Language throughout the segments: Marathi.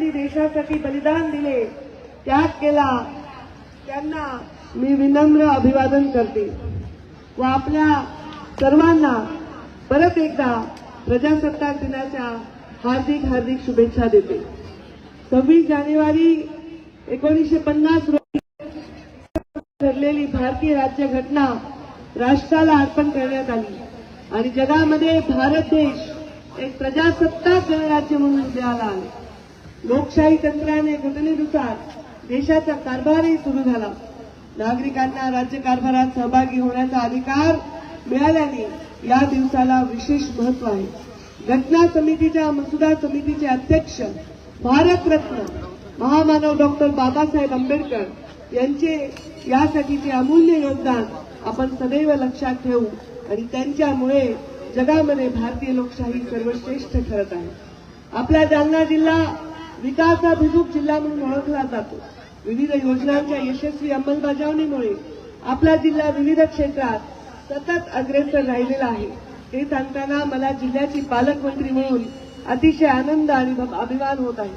ज्यांनी देशासाठी बलिदान दिले, त्याग केला, त्यांना मी विनम्र अभिवादन करते व आपल्या सर्वांना परत एकदा प्रजासत्ताक दिनाच्या हार्दिक हार्दिक शुभेच्छा देते। 26 जानेवारी 1950 रोजी ठरलेली भारतीय राज्यघटना राष्ट्राला अर्पण करण्यात आली आणि जगामध्ये भारत देश एक प्रजासत्ताक गणराज्य म्हणून उदयाला आले। लोकशाही तंत्राने घटनेनुसार देशाचा कारभारही सुरू झाला। नागरिकांना राज्यकारभारात सहभागी होण्याचा अधिकार मिळाल्याने या दिवसाला विशेष महत्व आहे। घटना समितीच्या मसुदा समितीचे अध्यक्ष भारतरत्न महामानव डॉक्टर बाबासाहेब आंबेडकर यांचे यासाठीचे अमूल्य योगदान आपण सदैव लक्षात ठेवू आणि त्यांच्यामुळे जगामध्ये भारतीय लोकशाही सर्वश्रेष्ठ ठरत आहे। आपला जालना जिल्हा विकासाभिमुख जिल्हा म्हणून ओळखला जातो। विविध योजनांच्या यशस्वी अंमलबजावणीमुळे आपला जिल्हा विविध क्षेत्रात सतत अग्रेसर राहिलेला आहे। हे सांगताना मला जिल्ह्याची पालकमंत्री म्हणून अतिशय आनंद आणि अभिमान होत आहे।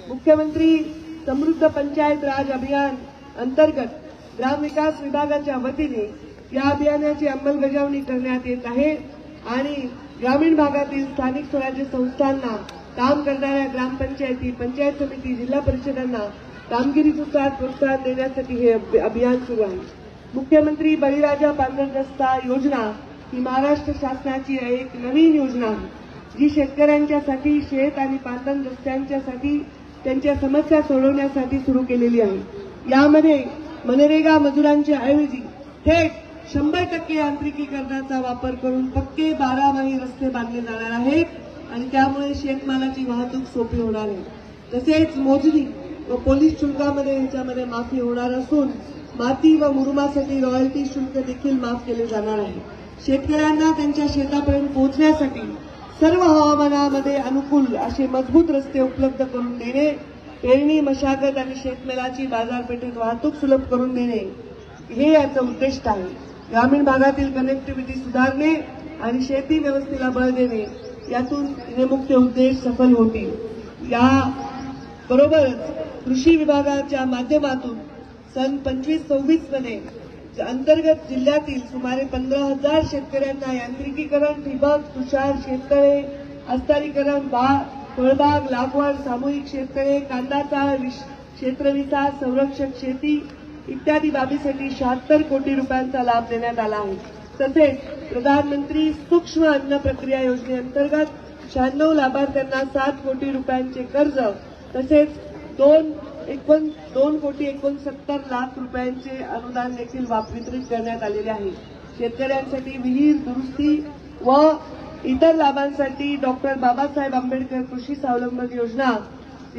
मुख्यमंत्री समृद्ध पंचायत राज अभियान अंतर्गत ग्रामविकास विभागाच्या वतीने या अभियानाची अंमलबजावणी करण्यात येत आहे आणि ग्रामीण भागातील स्थानिक स्वराज्य संस्थांना काम करणाऱ्या ग्रामपंचायती, पंचायत समिती, जिल्हा परिषदांना कामगिरीनुसार प्रोत्साहन देण्यासाठी हे अभियान सुरू आहे। मुख्यमंत्री बळीराजा पांढरण रस्ता योजना ही महाराष्ट्र शासनाची एक नवीन योजना आहे जी शेतकऱ्यांच्यासाठी शेत आणि पांढरण रस्त्यांच्यासाठी त्यांच्या समस्या सोडवण्यासाठी सुरू केलेली आहे। यामध्ये मनरेगा मजुरांच्या ऐवजी थेट 100% यांत्रिकीकरणाचा वापर करून पक्के 12माही रस्ते बांधले जाणार आहेत आणि त्यामुळे शेतमालाची वाहतूक सोपी होणार आहे। तसेच मोजणी व पोलीस शुल्कामध्ये यांच्यामध्ये माफी होणार असून माती व मुरुमासाठी रॉयल्टी शुल्क देखील माफ केले जाणार आहे। शेतकऱ्यांना त्यांच्या शेतापर्यंत पोहोचण्यासाठी सर्व हवामानामध्ये अनुकूल असे मजबूत रस्ते उपलब्ध करून देणे, पेरणी, मशागत आणि शेतमालाची बाजारपेठेत वाहतूक सुलभ करून देणे हे याचं उद्दिष्ट आहे। ग्रामीण भागातील कनेक्टिव्हिटी सुधारणे आणि शेती व्यवस्थेला बळ देणे यातून हे मुख्य उद्देश सफल होतील। या बरोबरच कृषी विभागाच्या माध्यमातून सन 25-26 मध्ये अंतर्गत जिल्ह्यातील सुमारे 15,000 शेतकऱ्यांना यांत्रिकीकरण, ठिबक, तुषार शेततळे, हस्तांतरीकरण, फळबाग लागवड, सामूहिक शेततळे, कांदा चाळ, क्षेत्रविकास, संरक्षक शेती इत्यादी बाबीसाठी 76 कोटी रुपयांचा लाभ देण्यात आला आहे। तसेच प्रधानमंत्री सूक्ष्म अन्न प्रक्रिया योजनेअंतर्गत 96 लाभार्थ्यांना 7 कोटी रुपयांचे कर्ज तसेच 2,69,00,000 रुपयांचे अनुदान देखील वितरित करण्यात आलेले आहे। शेतकऱ्यांसाठी विहीर दुरुस्ती व इतर लाभांसाठी डॉक्टर बाबासाहेब आंबेडकर कृषी स्वावलंबन योजना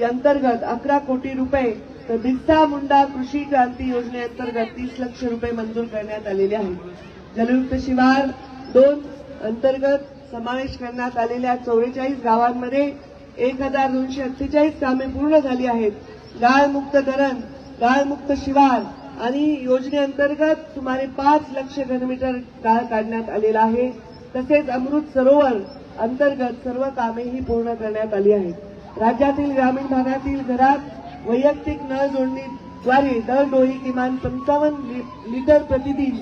अंतर्गत 11 कोटी रुपये तर बिरसा मुंडा कृषी क्रांती योजनेअंतर्गत 30 लाख रुपये मंजूर करण्यात आलेले आहेत। जलयुक्त शिवार 2 अंतर्गत समावेश करण्यात आलेल्या 44 गावांमध्ये 1248 कामे पूर्ण झाली आहेत। गाळमुक्त धरण, गाळमुक्त शिवार आणि योजनेअंतर्गत सुमारे 5 लाख घनमीटर गाळ काढण्यात आलेला आहे। तसेच अमृत सरोवर अंतर्गत सर्व कामेही पूर्ण करण्यात आली आहेत। राज्यातील ग्रामीण भागातील घरात वैयक्तिक नळ जोडणीद्वारे दरडोई किमान 55 लिटर प्रतिदिन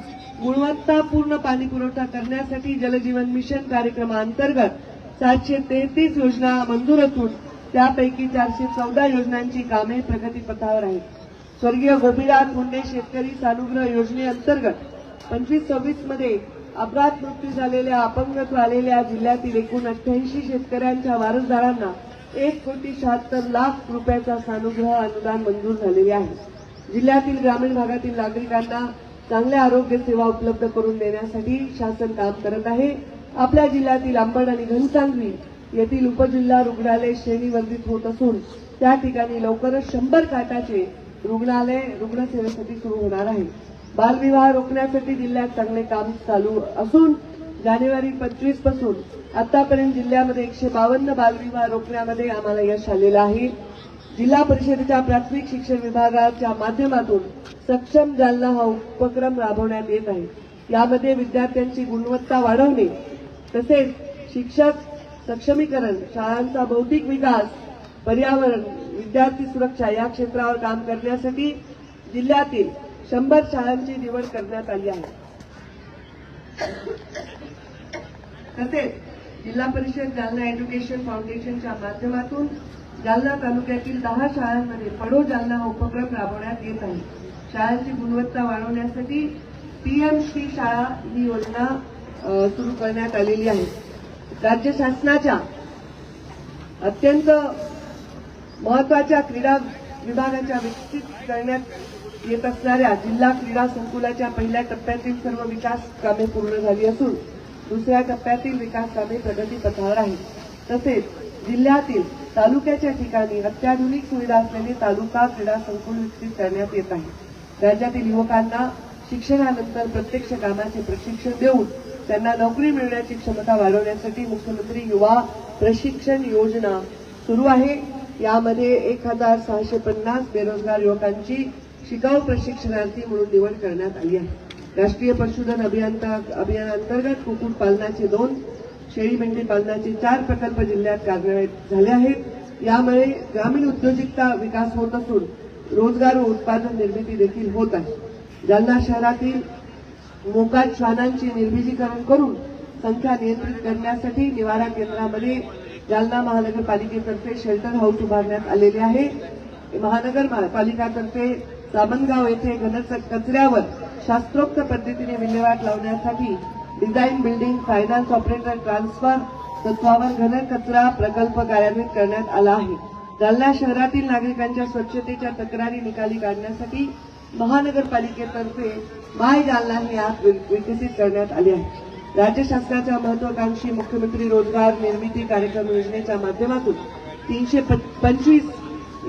गुणवत्तापूर्ण पाणी पुरवठा करण्यासाठी जलजीवन मिशन कार्यक्रमाअंतर्गत 733 योजना मंजूर असून त्यापैकी 414 योजनांची कामे प्रगतीपथावर आहेत। स्वर्गीय गोपीनाथ मुंडे शेतकरी सानुग्रह योजनेअंतर्गत 25-26 मध्ये अपघात मृत्यू झालेल्या, अपंगत्व आलेल्या जिल्ह्यातील एकूण 88 शेतकऱ्यांच्या वारसदारांना 1,76,00,000 रुपयाचा सानुग्रह अनुदान मंजूर झालेले आहे। जिल्ह्यातील ग्रामीण भागातील नागरिकांना चांगल्या आरोग्य सेवा उपलब्ध करून देण्यासाठी शासन काम करत आहे। आपल्या जिल्ह्यातील अंबड आणि घनसांगवी येथील उपजिल्हा रुग्णालय श्रेणीवर्धित होत असून त्या ठिकाणी लवकरच 100 खाटाचे रुग्णालय रुग्णसेवेसाठी सुरू होणार आहे। बालविवाह रोखण्यासाठी जिल्ह्यात चांगले काम चालू असून जानेवारी 25 पासून आतापर्यंत जिल्ह्यामध्ये 152 बालविवाह रोखण्यामध्ये आम्हाला यश आलेलं आहे। जिल्हा परिषदेच्या प्राथमिक शिक्षण विभागाच्या माध्यमातून सक्षम जालना हा उपक्रम राबवण्यात येत आहे। यामध्ये विद्यार्थ्यांची गुणवत्ता वाढवणे तसेच शिक्षक सक्षमीकरण, शाळांचा बौद्धिक विकास पर्यावरण, विद्यार्थी सुरक्षा या क्षेत्रावर काम करण्यासाठी जिल्ह्यातील 100 शाळांची निवड करण्यात आली आहे। तसेच जिल्हा परिषद जालना एज्युकेशन फाउंडेशनच्या माध्यमातून जालना तालुक्यातील 10 शाळांमध्ये पढो जालना हा उपक्रम राबवण्यात येत आहे। शाळांची गुणवत्ता वाढवण्यासाठी पीएमसी शाळा ही योजना सुरू करण्यात आलेली आहे। राज्य शासनाच्या अत्यंत महत्वाच्या क्रीडा विभागाच्या विकसित करण्यात येत असणाऱ्या जिल्हा क्रीडा संकुलाच्या पहिल्या टप्प्यातील सर्व विकास कामे पूर्ण झाली असून दुसऱ्या टप्प्यातील विकास कामे प्रगतीपथावर आहेत। तसेच जिल्ह्यातील तालुक्याच्या ठिकाणी अत्याधुनिक सुविधा असलेले तालुका क्रीडा संकुल विकसित करण्यात येत आहे। राज्यातील युवकांना शिक्षणानंतर प्रत्यक्ष कामाचे प्रशिक्षण देऊन त्यांना नोकरी मिळण्याची क्षमता वाढवण्यासाठी मुख्यमंत्री युवा प्रशिक्षण योजना सुरू आहे। यामध्ये 1650 बेरोजगार युवकांची शिकाऊ प्रशिक्षणार्थी म्हणून निवड करण्यात आली आहे। राष्ट्रीय पशुधन अभियानांतर्गत कुक्कुट पालनाचे 2, शेळी मेंढी पालनाचे 4 प्रकल्प जिल्ह्यात कार्यान्वित झाले आहेत। यामुळे ग्रामीण उद्योजकता विकास होत असून रोजगार व उत्पादन निर्मिती देखील होत आहे। जालना शहरातील मोकाट श्वानांची निर्बीजीकरण करून संख्या नियंत्रित करण्यासाठी निवारा केंद्रामध्ये जालना महानगरपालिकेतर्फे शेल्टर हाऊस उभारण्यात आलेले आहे। महानगरपालिकातर्फे सामनगाव येथे घनकचऱ्यावर शास्त्रोक्त पद्धतीने विल्हेवाट लावण्यासाठी design building finance operator transfer तत्वावर घनकचरा प्रकल्प कार्यान्वित करण्यात आला आहे। जालना शहरातील नागरिकांच्या स्वच्छतेच्या तक्रारी निकाली काढण्यासाठी महानगरपालिकेतर्फे माय जालना हे ॲप विकसित करण्यात आले आहे। राज्य शासनाच्या महत्वाकांक्षी मुख्यमंत्री रोजगार निर्मिती कार्यक्रम योजनेच्या माध्यमातून 325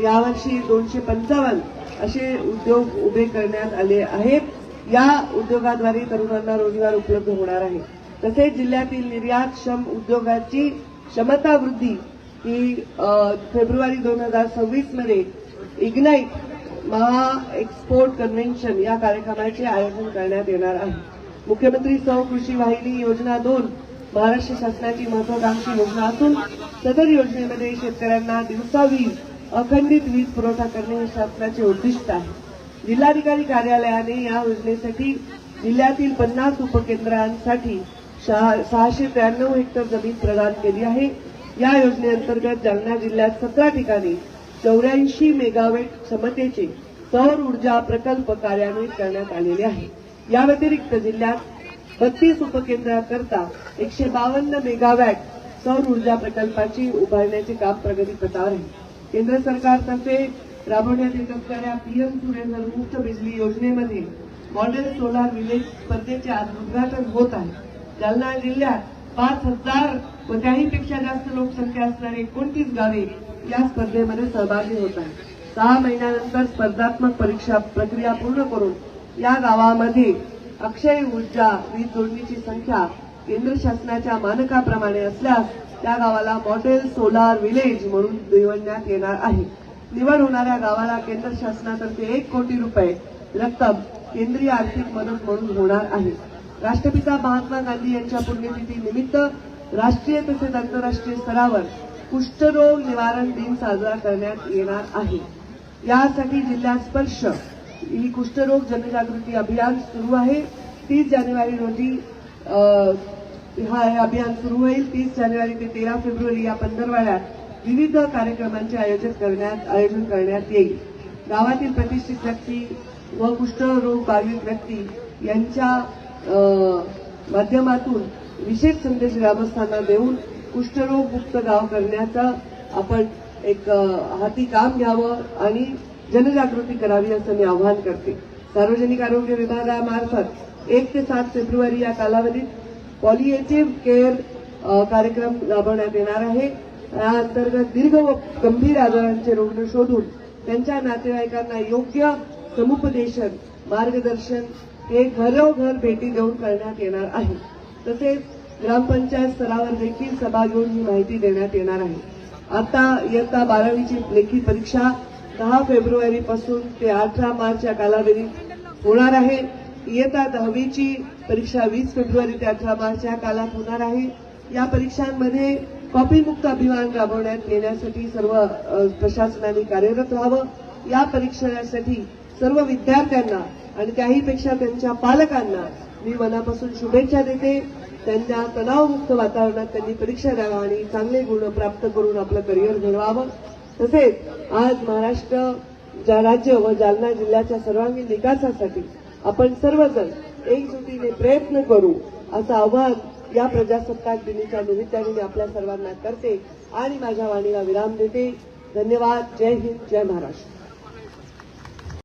यावर्षी 255 असे उद्योग उभे करण्यात आले आहेत। या उद्योगाद्वारे तरुणांना रोजगार उपलब्ध होणार आहे। तसेच जिल्ह्यातील निर्यात श्रम उद्योगाची क्षमता वृद्धी ही फेब्रुवारी 2026 मध्ये इग्नाईट महा एक्सपोर्ट कन्व्हेन्शन या कार्यक्रमाचे आयोजन करण्यात येणार आहे। मुख्यमंत्री सौर कृषी वाहिनी योजना 2 महाराष्ट्र शासनाची महत्वाकांक्षी योजना असून सदर योजनेमध्ये शेतकऱ्यांना दिवसा वीज अखंडित वीज पुरवठा करणे हे शासनाचे उद्दिष्ट आहे। जिल्हाधिकारी कार्यालयाने या योजनेसाठी जिल्ह्यातील 50 उपकेंद्रांसाठी 693 हेक्टर जमीन प्रदान केली आहे। या योजनेअंतर्गत जालना जिल्ह्यात 17 ठिकाणी 84 मेगावॅट क्षमतेचे सौर ऊर्जा प्रकल्प कार्यान्वित करण्यात आलेले आहे। या व्यतिरिक्त जिल्ह्यात 32 उपकेंद्राकरता 152 मेगावॅट सौर ऊर्जा प्रकल्पाची उभारण्याचे काम प्रगतीपथावर आहे। केंद्र सरकारतर्फे राबवण्यात येत असलेल्या पीएम सूर्यघर मुक्त बिजली योजनेमध्ये मॉडेल सोलार विलेज स्पर्धेचे आज उद्घाटन होत आहे। जालना जिल्ह्यात 5000 व त्याहीपेक्षा जास्त लोकसंख्या असणारी 29 गावे या स्पर्धेमध्ये सहभागी होत आहेत। 6 महिन्यानंतर स्पर्धात्मक परीक्षा प्रक्रिया पूर्ण करून या गावामध्ये अक्षय ऊर्जा वीज जोडणीची संख्या केंद्र शासनाच्या मानकाप्रमाणे असल्यास त्या गावाला मॉडेल सोलार विलेज म्हणून निवडण्यात येणार आहे। निवड होणाऱ्या गावाला केंद्र शासनातर्फे 1 कोटी रुपये रक्कम केंद्रीय आर्थिक मदत म्हणून होणार आहे। राष्ट्रपिता महात्मा गांधी यांच्या पुण्यतिथी निमित्त राष्ट्रीय तसेच आंतरराष्ट्रीय स्तरावर कुष्ठरोग निवारण दिन साजरा करण्यात येणार आहे। यासाठी जिल्ह्यात स्पर्श ही कुष्ठरोग जनजागृती अभियान सुरू आहे। 30 जानेवारी रोजी हा अभियान सुरू होईल। 30 जानेवारी ते 13 फेब्रुवारी या पंधरवड्यात विविध कार्यक्रमांचे आयोजन करण्यात येईल। गावातील प्रतिष्ठित व्यक्ती व कुष्ठरोग बाधित व्यक्ती यांच्या माध्यमातून विशेष संदेश ग्रामस्थांना देऊन कुष्ठरोग मुक्त गाव करण्याचा आपण एक हाती काम घ्यावं आणि जनजागृती करावी असं मी आवाहन करते। सार्वजनिक आरोग्य विभागामार्फत 1 ते 7 फेब्रुवारी या कालावधीत पॉलिएटिव्ह केअर कार्यक्रम राबवण्यात येणार आहे। या अंतर्गत दीर्घ व गंभीर आजारांचे रुग्ण शोधून त्यांच्या नातेवाईकांना योग्य समुपदेशन मार्गदर्शन हे घरोघर भेटी देऊन करण्यात येणार आहे। तसेच ग्रामपंचायत स्तरावर देखील सभा घेऊन ही माहिती देण्यात येणार आहे। आता इयत्ता 12वीची लेखी परीक्षा 10 फेब्रुवारी पासून ते 18 मार्च या कालावधीत होणार आहे। इयत्ता 10वीची परीक्षा 20 फेब्रुवारी ते 18 मार्च या कालात होणार आहे। या परीक्षांमध्ये कॉपीमुक्त अभियान राबवण्यात येण्यासाठी सर्व प्रशासनाने कार्यरत राहावं। या परीक्षेसाठी सर्व विद्यार्थ्यांना आणि त्याहीपेक्षा त्यांच्या पालकांना मी मनापासून शुभेच्छा देते। त्यांना तणावमुक्त वातावरणात त्यांनी परीक्षा द्यावा आणि चांगले गुण प्राप्त करून आपलं करिअर घडवावं। तसेच आज महाराष्ट्र राज्य व जालना जिल्ह्याच्या सर्वांगीण विकासासाठी आपण सर्वजण एकजुटीने प्रयत्न करू असं आवाहन या प्रजासत्ताक दिनाच्या निमित्ताने मी आपल्या सर्वांना करते आणि माझ्या वाणीला विराम देते। धन्यवाद। जय हिंद, जय महाराष्ट्र।